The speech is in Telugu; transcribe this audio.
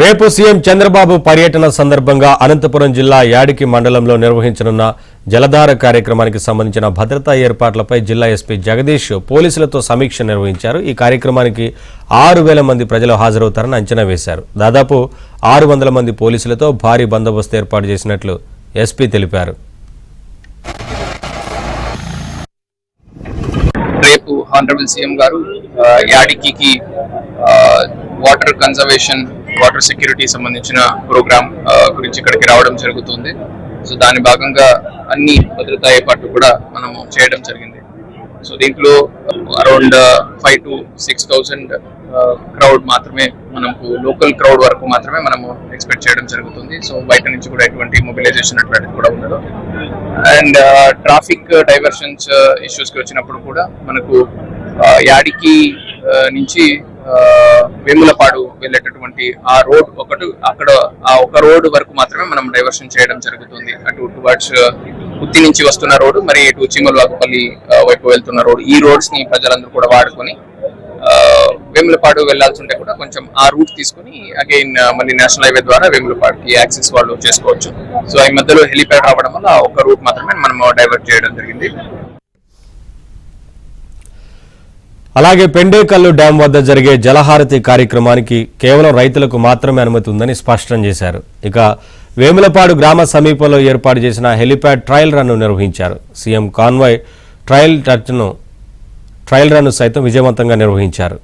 రేపు సీఎం చంద్రబాబు పర్యటన సందర్భంగా అనంతపురం జిల్లా యాడికి మండలంలో నిర్వహించనున్న జలధార కార్యక్రమానికి సంబంధించిన భద్రతా ఏర్పాట్లపై జిల్లా ఎస్పీ జగదీష్ పోలీసులతో సమీక్ష నిర్వహించారు. ఈ కార్యక్రమానికి 6,000 మంది ప్రజలు హాజరవుతారని అంచనా వేశారు. దాదాపు 600 మంది పోలీసులతో భారీ బందోబస్తు ఏర్పాటు చేసినట్లు ఎస్పీ తెలిపారు. రేపు ఆనరబుల్ సీఎం గారు యాడికి వాటర్ కన్జర్వేషన్ వాటర్ సెక్యూరిటీ సంబంధించిన ప్రోగ్రామ్ గురించి ఇక్కడికి రావడం జరుగుతుంది. సో దాని భాగంగా అన్ని భద్రతా ఏర్పాట్లు కూడా మనము చేయడం జరిగింది. సో దీంట్లో అరౌండ్ 5,000 to 6,000 క్రౌడ్ మాత్రమే, మనకు లోకల్ క్రౌడ్ వరకు మాత్రమే మనము ఎక్స్పెక్ట్ చేయడం జరుగుతుంది. సో బయట నుంచి కూడా ఎటువంటి మొబిలైజేషన్ అటువంటిది కూడా ఉండదు. అండ్ ట్రాఫిక్ డైవర్షన్స్ ఇష్యూస్కి వచ్చినప్పుడు కూడా మనకు యాడికి నుంచి వేములపాడు వెళ్ళేటటువంటి ఆ రోడ్ అక్కడ ఆ ఒక రోడ్ వరకు మాత్రమే మనం డైవర్షన్ చేయడం జరుగుతుంది. అటు టువర్డ్స్ కుత్తి నుంచి వస్తున్న రోడ్డు, మరి ఇటు చిమ్మలవాకుపల్లి వైపు వెళ్తున్న రోడ్, ఈ రోడ్స్ ని ప్రజలందరూ కూడా వాడుకొని వేములపాడు వెళ్లాల్సి ఉంటే కూడా కొంచెం ఆ రూట్ తీసుకుని అగైన్ మళ్ళీ నేషనల్ హైవే ద్వారా వేములపాడుకి యాక్సెస్ వాళ్ళు చేసుకోవచ్చు. సో ఈ మధ్యలో హెలిప్యాడ్ రావడం వల్ల ఒక రూట్ మాత్రమే మనం డైవర్ట్ చేయడం జరిగింది. అలాగే పెండేకల్లు డ్యాం వద్ద జరిగే జలహారతి కార్యక్రమానికి కేవలం రైతులకు మాత్రమే అనుమతి ఉందని స్పష్టం చేశారు. ఇక వేములపాడు గ్రామ సమీపంలో ఏర్పాటు చేసిన హెలిప్యాడ్ ట్రయల్ రన్ను నిర్వహించారు. సీఎం కాన్వాయ్ ట్రయల్ రన్ను సైతం విజయవంతంగా నిర్వహించారు.